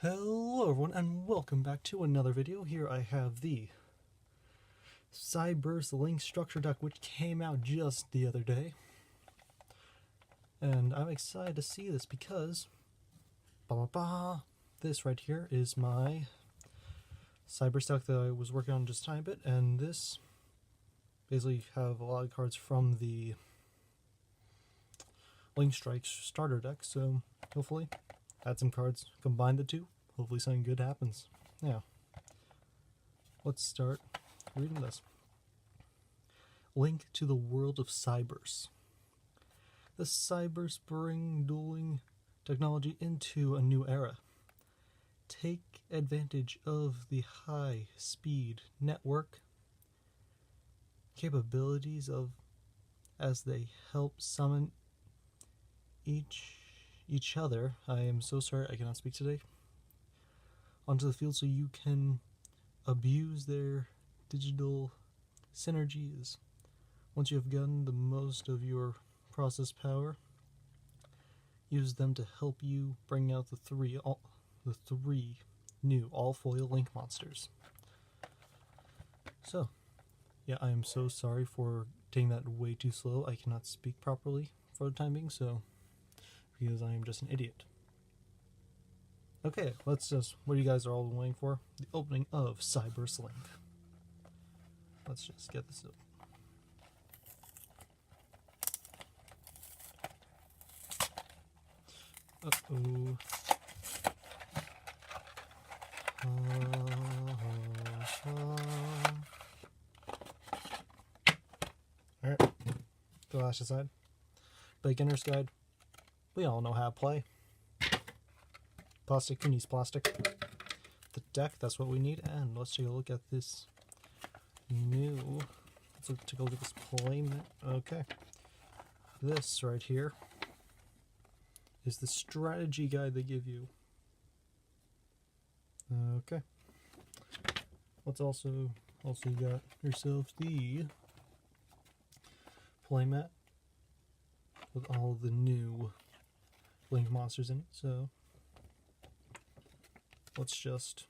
Hello everyone and welcome back to another video. Here I have the Cyberse Link structure deck, which came out just the other day. And I'm excited to see this because this right here is my Cyberse deck that I was working on just a tiny bit, and this basically have a lot of cards from the Link Strikes starter deck, so hopefully add some cards, combine the two, hopefully something good happens. Now, let's start reading this. Link to the world of Cyberse. The Cyberse bring dueling technology into a new era. Take advantage of the high-speed network capabilities of as they help summon each other. I am so sorry I cannot speak today. Onto the field so you can abuse their digital synergies. Once you have gotten the most of your process power, use them to help you bring out the three new all-foil Link monsters. So, yeah, I am so sorry for taking that way too slow. I cannot speak properly for the time being, so because I am just an idiot. Okay, let's just, what you guys are all waiting for, the opening of Cyberse Link. Let's just get this up. Uh-oh. Alright, flash aside. Beginner's guide. We all know how to play. Plastic, who needs plastic? The deck, that's what we need. And let's take a look at this new, let's take a look at this playmat. Okay. This right here is the strategy guide they give you. Okay. Let's also you got yourself the playmat with all the new Link monsters in it, so let's just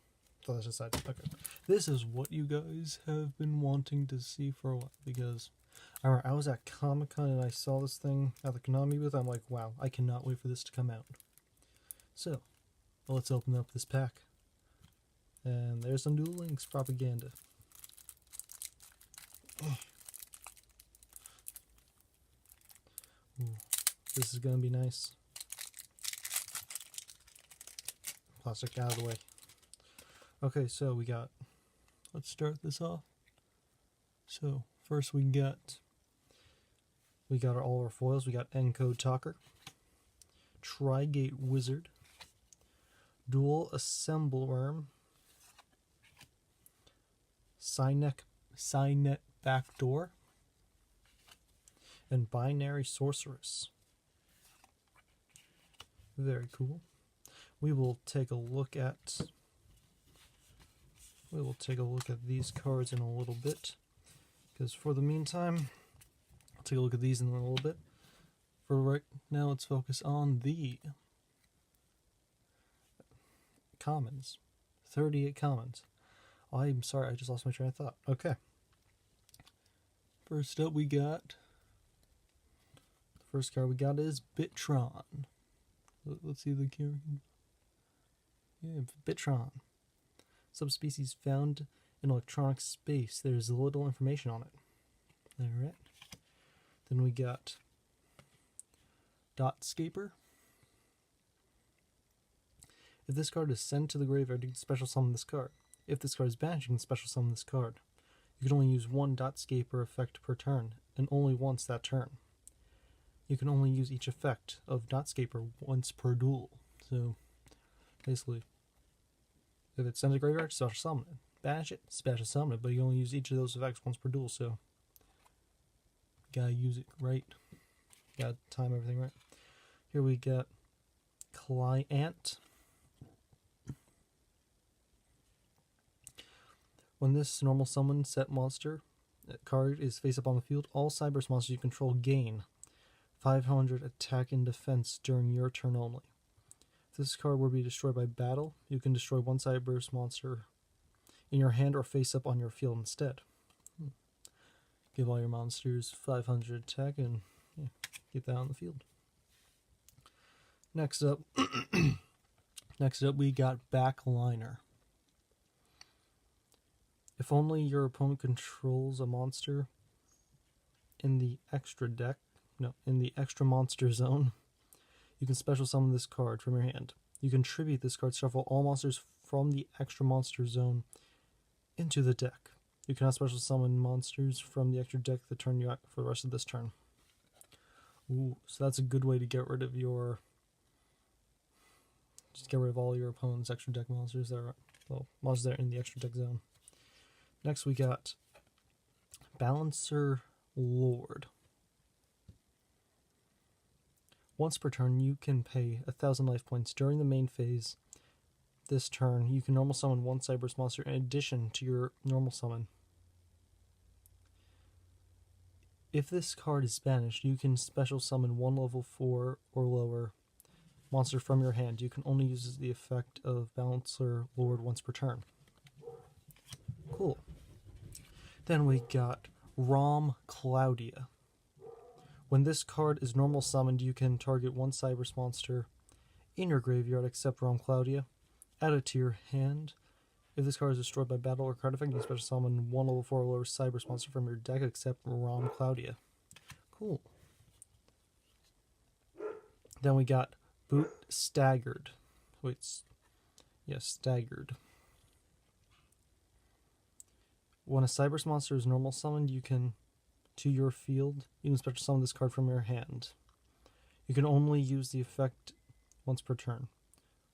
throw that aside. Okay. This is what you guys have been wanting to see for a while, because I remember I was at Comic-Con and I saw this thing at the Konami booth. I'm like, wow, I cannot wait for this to come out. So, let's open up this pack. And there's some Duel Links propaganda. Ooh, this is gonna be nice. Plastic out of the way. Okay, so we got, let's start this off. So first we got all our foils. We got Encode Talker, Trigate Wizard, Dual Assembleworm, Cynet Backdoor, and Binary Sorceress. Very cool. We will take a look at these cards in a little bit, because for the meantime, I'll take a look at these in a little bit. For right now, let's focus on the commons. 38 commons. I'm sorry, I just lost my train of thought. Okay. First up, the first card we got is Bitron. Let's see the card. Yeah, Bitron. Subspecies found in electronic space. There's little information on it. Alright. Then we got Dotscaper. If this card is sent to the graveyard, you can special summon this card. If this card is banished, you can special summon this card. You can only use one Dotscaper effect per turn, and only once that turn. You can only use each effect of Dotscaper once per duel. So, basically, if it's sent to the graveyard, special summon it. Banish it, special summon it, but you only use each of those effects once per duel, so gotta use it right. Gotta time everything right. Here we got Client. When this normal summon set monster card is face up on the field, all Cyberse monsters you control gain 500 attack and defense during your turn only. this card were to be destroyed by battle, you can destroy one Cyberse monster in your hand or face up on your field instead. Give all your monsters 500 attack and get that on the field. Next up, we got Backliner. If only your opponent controls a monster in the extra monster zone, you can special summon this card from your hand. You can tribute this card, shuffle all monsters from the extra monster zone into the deck. You cannot special summon monsters from the extra deck that turn you out for the rest of this turn. Ooh, so that's a good way to get rid of all your opponent's extra deck monsters that are, monsters that are in the extra deck zone. Next we got Balancer Lord. Once per turn, you can pay 1,000 life points. During the main phase this turn, you can normal summon one Cyberse monster in addition to your normal summon. If this card is banished, you can special summon one level 4 or lower monster from your hand. You can only use the effect of Balancer Lord once per turn. Cool. Then we got Rom Claudia. When this card is normal summoned, you can target one Cyberse monster in your graveyard except Rom Claudia. Add it to your hand. If this card is destroyed by battle or card effect, you can special summon one level 4 or lower Cyberse monster from your deck except Rom Claudia. Cool. Then we got Boot Staggered. Staggered. When a Cyberse monster is normal summoned, you can special summon this card from your hand. You can only use the effect once per turn.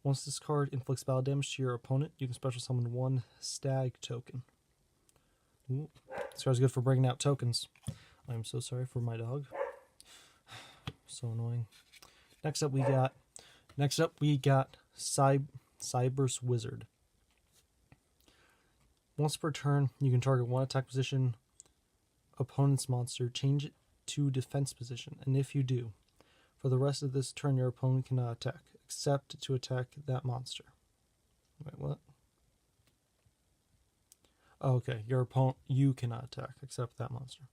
Once this card inflicts battle damage to your opponent, you can special summon one Stag token. Ooh, this card's good for bringing out tokens. I'm so sorry for my dog. So annoying. Next up we got Cyberse Wizard. Once per turn, you can target one attack position opponent's monster, change it to defense position, and if you do, for the rest of this turn your opponent cannot attack, except to attack that monster. Wait, what? Oh, okay, you cannot attack, except that monster.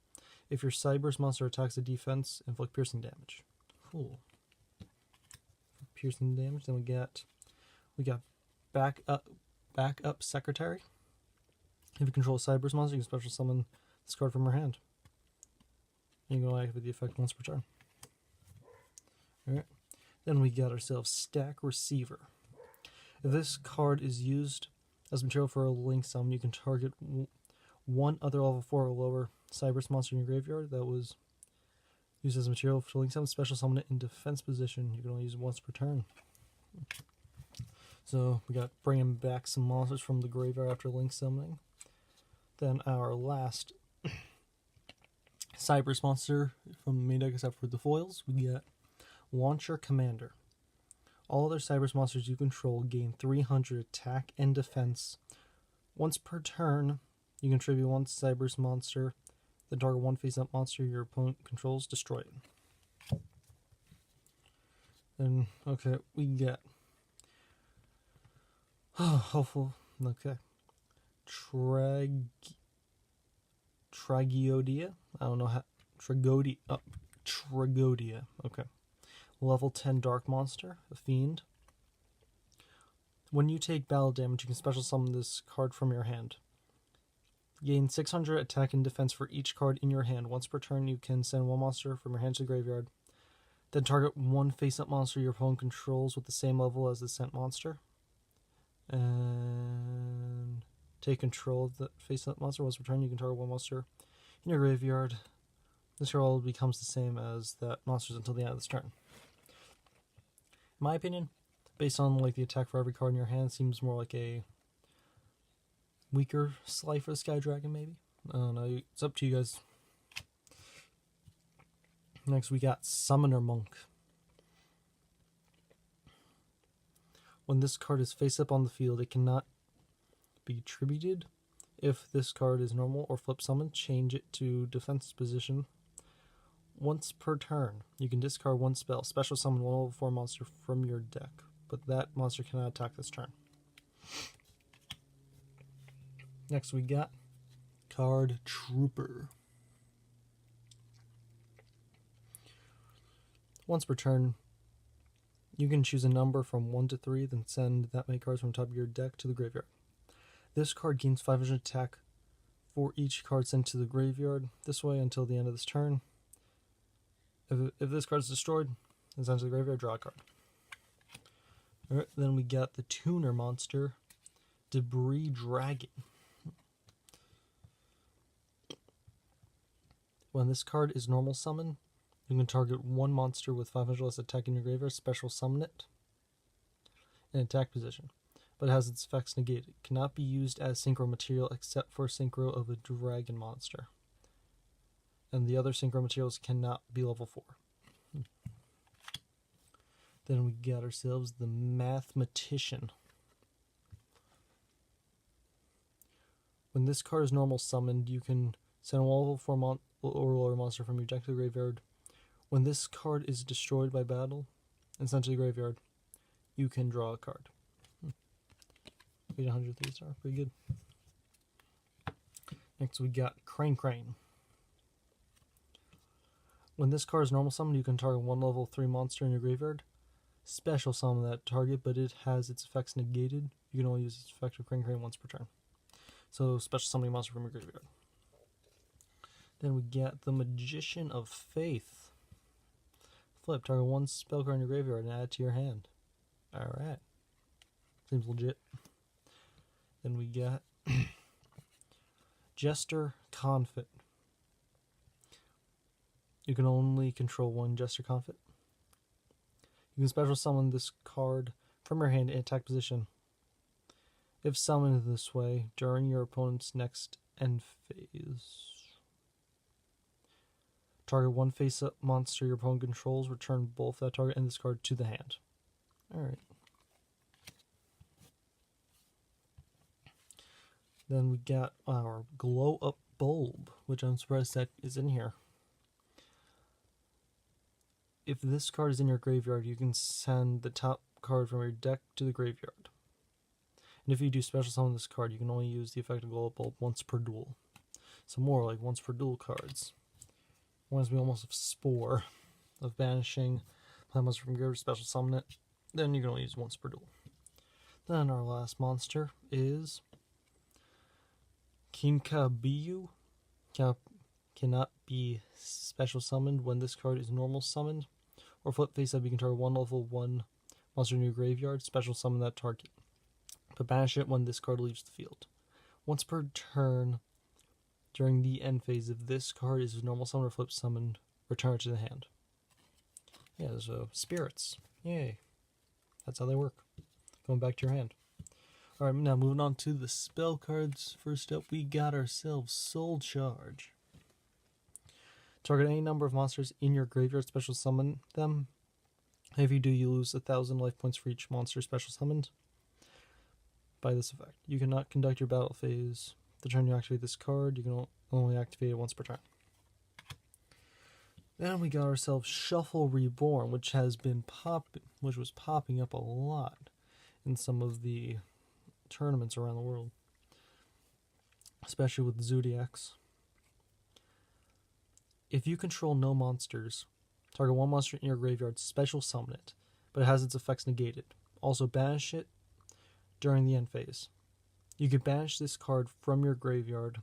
If your Cyberse monster attacks a defense, inflict piercing damage. Cool. Piercing damage, then we got Backup Secretary. If you control a Cyberse monster, you can special summon this card from your hand. You can activate the effect once per turn. Alright. Then we got ourselves Stack Receiver. If this card is used as material for a link summon, you can target one other level 4 or lower Cyberse monster in your graveyard that was used as material for link summon. Special summon it in defense position. You can only use it once per turn. So we got bringing back some monsters from the graveyard after link summoning. Then our last Cyberse monster from the main deck, except for the foils, we get Launcher Commander. All other Cyberse monsters you control gain 300 attack and defense. Once per turn, you can tribute one Cyberse monster, then target one face-up monster your opponent controls, destroy it. Then, okay, we get... Tragiodia? I don't know how... Tragodia. Okay. Level 10 Dark Monster, a Fiend. When you take battle damage, you can special summon this card from your hand. Gain 600 attack and defense for each card in your hand. Once per turn, you can send one monster from your hand to the graveyard. Then target one face-up monster your opponent controls with the same level as the sent monster. And take control of the face-up monster. Once per turn, you can target one monster in your graveyard. This roll becomes the same as that monster's until the end of this turn. In my opinion, based on like the attack for every card in your hand, seems more like a weaker Slifer Sky Dragon, maybe? I don't know, it's up to you guys. Next we got Summoner Monk. When this card is face up on the field, it cannot be tributed. If this card is normal or flip summoned, change it to defense position. Once per turn, you can discard one spell, special summon one level 4 monster from your deck. but that monster cannot attack this turn. Next we got Card Trooper. Once per turn, you can choose a number from 1 to 3, then send that many cards from the top of your deck to the graveyard. This card gains 500 attack for each card sent to the graveyard this way until the end of this turn. If this card is destroyed and sent to the graveyard, draw a card. Alright, then we got the tuner monster, Debris Dragon. When this card is normal summon, you can target one monster with 500 less attack in your graveyard, special summon it in attack position, but it has its effects negated. It cannot be used as synchro material except for synchro of a dragon monster. And the other synchro materials cannot be level 4. Then we got ourselves the Mathematician. When this card is normal summoned, you can send a level 4 or lower monster from your deck to the graveyard. When this card is destroyed by battle and sent to the graveyard, you can draw a card. 800 these are pretty good. Next we got Crane. When this card is normal summoned, you can target one level 3 monster in your graveyard. Special summon that target, but it has its effects negated. You can only use its effect of Crane once per turn. So special summoning monster from your graveyard. Then we get the Magician of Faith. Flip, target one spell card in your graveyard and add it to your hand. Alright. Seems legit. Then we got Jester Confit. You can only control one Jester Confit. You can special summon this card from your hand in attack position. If summoned this way, during your opponent's next end phase, target one face-up monster your opponent controls, return both that target and this card to the hand. Alright. Then we got our Glow-Up Bulb, which I'm surprised that is in here. If this card is in your graveyard, you can send the top card from your deck to the graveyard. And if you do special summon this card, you can only use the effect of Glow-Up Bulb once per duel. So more like once per duel cards. Reminds me almost of Spore, of banishing play monster from graveyard, special summon it. Then you can only use once per duel. Then our last monster is Kinkabiyu. Cannot be special summoned when this card is normal summoned. Or flip face up, you can target one level 1 monster in your graveyard, special summon that target. But banish it when this card leaves the field. Once per turn, during the end phase, if this card is normal summoned or flip summoned, return it to the hand. Yeah, so spirits. Yay. That's how they work. Going back to your hand. Alright, now moving on to the spell cards. First up, we got ourselves Soul Charge. Target any number of monsters in your graveyard, special summon them. If you do, you lose 1,000 life points for each monster special summoned by this effect. You cannot conduct your battle phase. The turn you activate this card, you can only activate it once per turn. Then we got ourselves Shuffle Reborn, which was popping up a lot in some of the tournaments around the world, especially with the Zodiacs. If you control no monsters, target one monster in your graveyard, special summon it, but it has its effects negated. Also banish it during the end phase. You can banish this card from your graveyard,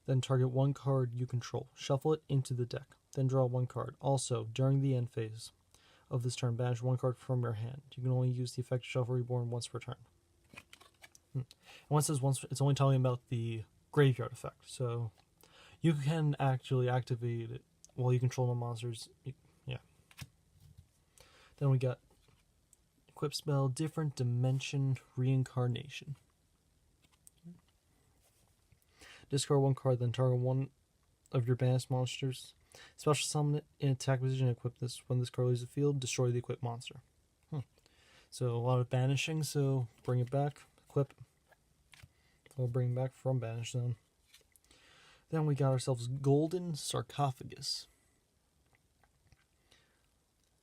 then target one card you control. Shuffle it into the deck, then draw one card. Also, during the end phase of this turn, banish one card from your hand. You can only use the effect of Shuffle Reborn once per turn. And once it says once, it's only telling about the graveyard effect, so you can actually activate it while you control no monsters. Yeah. Then we got Equip Spell, Different Dimension Reincarnation. Discard one card, then target one of your banished monsters. Special summon it in attack position, equip this. When this card leaves the field, destroy the equipped monster. So a lot of banishing, so bring it back, equip. We'll bring it back from Banish Zone. Then we got ourselves Golden Sarcophagus.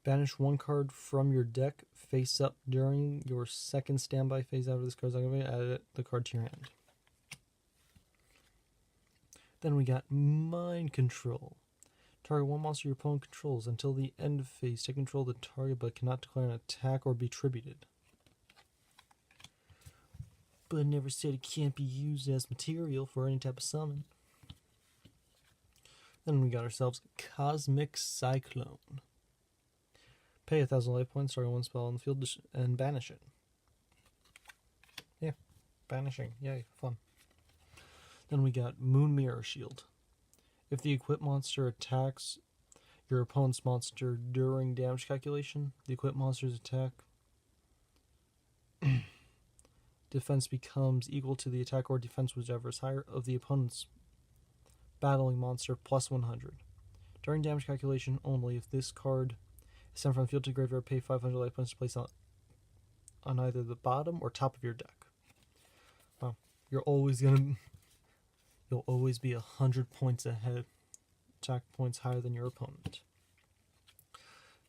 Banish one card from your deck face up during your second standby phase after this card's activated. Add the card to your hand. Then we got Mind Control. Target one monster your opponent controls until the end of phase. Take control of the target but cannot declare an attack or be tributed. But never said it can't be used as material for any type of summon. Then we got ourselves Cosmic Cyclone. Pay 1,000 life points, target one spell on the field, and banish it. Yeah, banishing. Yay, fun. Then we got Moon Mirror Shield. If the equipped monster attacks your opponent's monster during damage calculation, the equipped monster's attack defense becomes equal to the attack or defense, whichever is higher, of the opponent's battling monster plus 100. During damage calculation only, if this card is sent from the field to the graveyard, pay 500 life points to place on either the bottom or top of your deck. Well, you'll always be 100 points ahead, attack points higher than your opponent.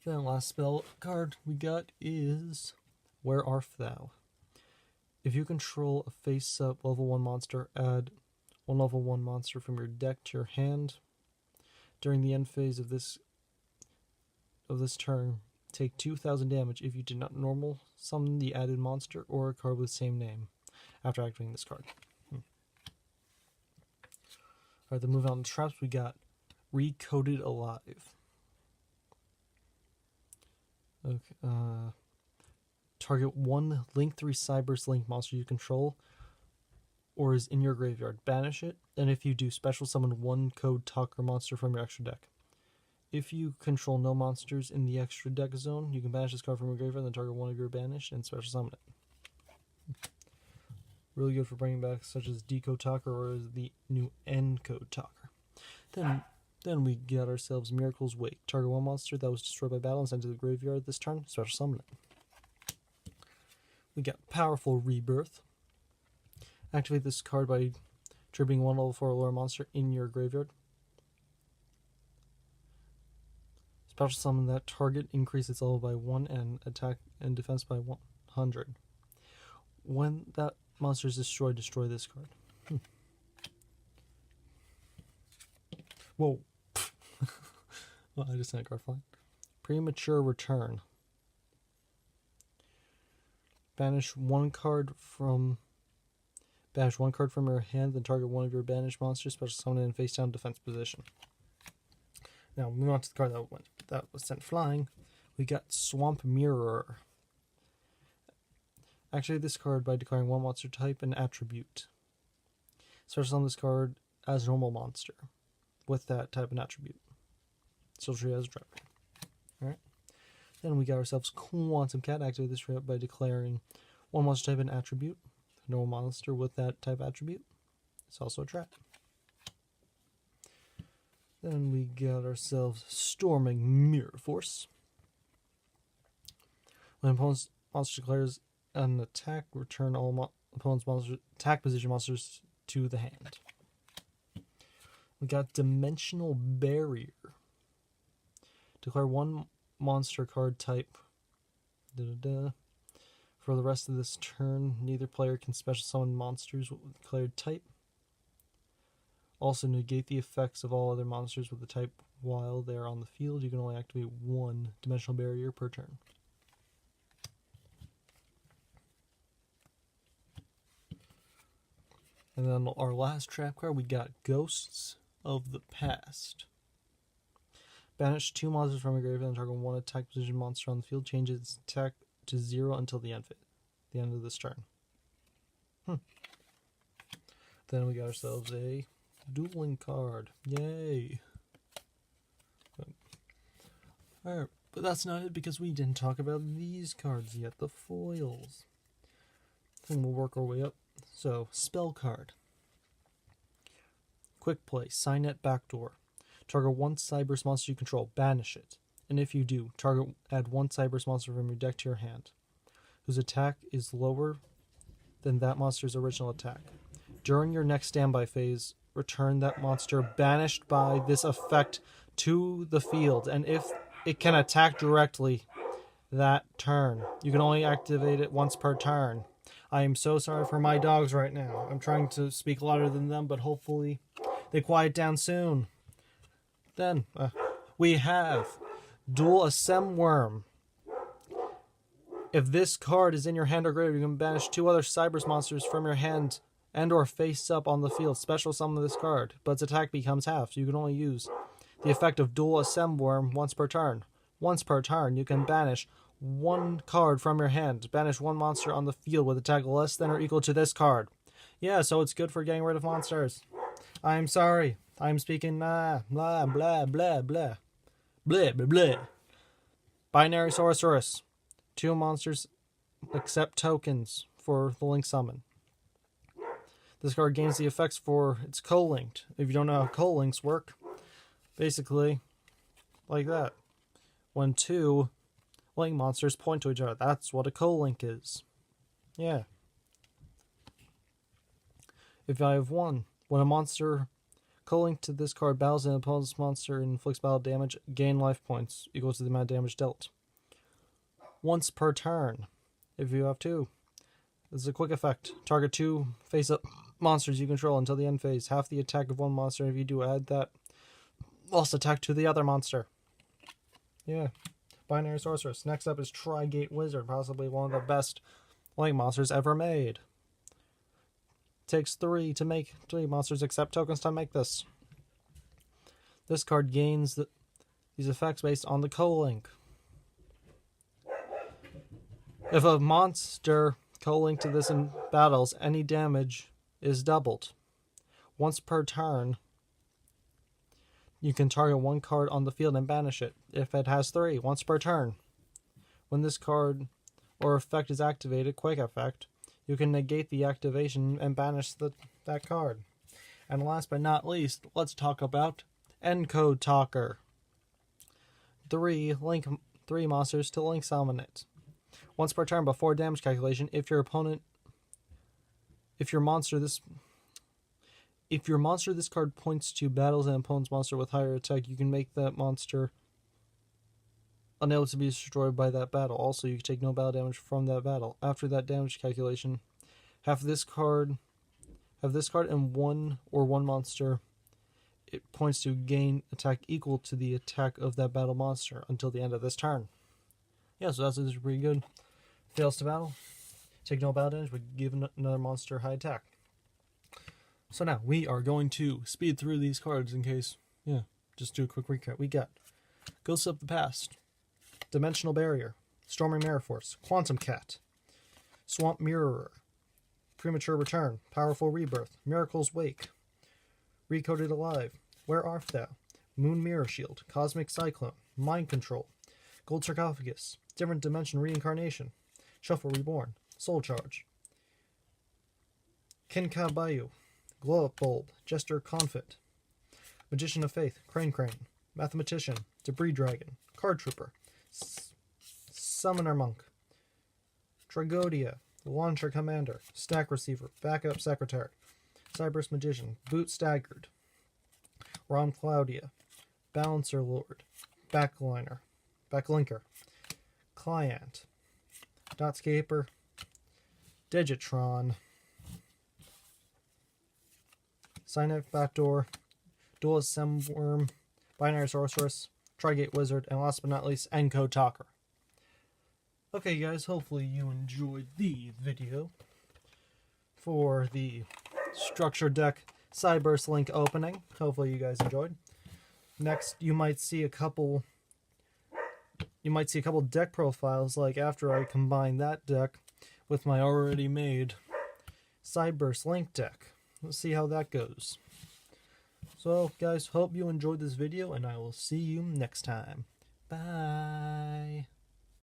Then last spell card we got is Where Art Thou? If you control a face-up level 1 monster, add one level 1 monster from your deck to your hand. During the end phase of this turn, take 2,000 damage if you did not normal summon the added monster or a card with the same name after activating this card. Alright, then moving on to traps, we got Recoded Alive. Okay, target one Link 3 Cyberse Link monster you control or is in your graveyard. Banish it, and if you do, special summon one Code Talker monster from your extra deck. If you control no monsters in the extra deck zone, you can banish this card from your graveyard and then target one of your banished and special summon it. Really good for bringing back such as Decode Talker or the new N-Code Talker. Then we get ourselves Miracle's Wake. Target one monster that was destroyed by battle and sent to the graveyard this turn, special summon it. We got Powerful Rebirth. Activate this card by triggering one level 4 or lower monster in your graveyard. Special summon that target, increase its level by 1 and attack and defense by 100. When that monster is destroyed, destroy this card. Whoa. Well, I just sent a card flying. Premature Return. Banish one card from your hand, then target one of your banished monsters, special summon in face down defense position. Now, moving on to the card that was sent flying, we got Swamp Mirror. Activate this card by declaring one monster type and attribute. Special summon this card as a normal monster with that type and attribute. So treat it as a trap. Alright. Then we got ourselves Quantum Cat. Activate this trap by declaring one monster type and attribute. Normal monster with that type attribute. It's also a trap. Then we got ourselves Storming Mirror Force. When an opponent's monster declares an attack, return all opponent's attack position monsters to the hand. We got Dimensional Barrier. Declare one monster card type. For the rest of this turn, neither player can special summon monsters with declared type. Also, negate the effects of all other monsters with the type while they are on the field. You can only activate one Dimensional Barrier per turn. And then our last trap card, we got Ghosts of the Past. Banish two monsters from your graveyard and target one attack position monster on the field. Change its attack to 0 until the end of this turn. Then we got ourselves a dueling card. Yay! Alright, but that's not it because we didn't talk about these cards yet, the foils. And we'll work our way up. So, spell card. Quick play, Signet Backdoor. Target one Cyberse monster you control, banish it. And if you do, add one Cyberse monster from your deck to your hand, whose attack is lower than that monster's original attack. During your next standby phase, return that monster banished by this effect to the field. And if it can attack directly that turn. You can only activate it once per turn. I am so sorry for my dogs right now. I'm trying to speak louder than them, but hopefully they quiet down soon. Then we have Dual Ascem Worm. If this card is in your hand or grave, you can banish 2 other Cyberse monsters from your hand and or face up on the field. Special summon this card, but its attack becomes half, so you can only use the effect of Dual Ascem Worm once per turn. Once per turn, you can banish 1 card from your hand. Banish 1 monster on the field with attack less than or equal to this card. Yeah, so it's good for getting rid of monsters. I'm sorry. I'm speaking blah, blah, blah, blah. Blah, blah, blah. Binary Sorceress. 2 monsters accept tokens for the Link Summon. This card gains the effects for its co-linked. If you don't know how co-links work, basically, like that. When 2 Link monsters point to each other, that's what a co-link is. Yeah. If I have 1, when a monster co-linked to this card battles an opponent's monster and inflicts battle damage, gain life points equal to the amount of damage dealt. Once per turn, if you have 2. This is a quick effect. Target 2 face-up monsters you control until the end phase. Half the attack of 1 monster, and if you do add that lost attack to the other monster. Yeah. Binary Sorceress. Next up is Tri-Gate Wizard, possibly one of the best Link monsters ever made. Takes 3 to make 3 monsters accept tokens to make this. This card gains these effects based on the co-link. If a monster co-linked to this in battles, any damage is doubled. Once per turn, you can target 1 card on the field and banish it. If it has 3, once per turn. When this card or effect is activated, quick effect, you can negate the activation and banish that card. And last but not least, let's talk about Encode Talker. 3 monsters to Link Summon it. Once per turn before damage calculation, if your monster this card points to battles an opponent's monster with higher attack, you can make that monster unable to be destroyed by that battle. Also, you can take no battle damage from that battle. After that damage calculation, have this card and 1 monster it points to gain attack equal to the attack of that battle monster until the end of this turn. Yeah, so that's pretty good. Fails to battle, take no battle damage, but give another monster high attack. So now, we are going to speed through these cards in case, just do a quick recap. We got Ghosts of the Past, Dimensional Barrier, Storming Mirror Force, Quantum Cat, Swamp Mirrorer, Premature Return, Powerful Rebirth, Miracle's Wake, Recoded Alive, Where Art Thou, Moon Mirror Shield, Cosmic Cyclone, Mind Control, Gold Sarcophagus, Different Dimension Reincarnation, Shuffle Reborn, Soul Charge, Kinkabayu, Glow Up Bulb, Jester Confit, Magician of Faith, Crane, Mathematician, Debris Dragon, Card Trooper, Summoner Monk, Tragodia, Launcher Commander, Stack Receiver, Backup Secretary, Cyberse Magician, Boot Staggered, Rom Claudia, Balancer Lord, Backlinker, Client, Dotscaper, Digitron, Signet Backdoor, Dual Ascem Worm, Binary Sorceress, Tri-Gate Wizard, and last but not least, Encode Talker. Okay guys, hopefully you enjoyed the video for the Structure Deck Cyberse Link opening. Hopefully you guys enjoyed. Next, you might see a couple deck profiles, like after I combine that deck with my already made Cyberse Link deck. Let's see how that goes. So guys, hope you enjoyed this video, and I will see you next time. Bye.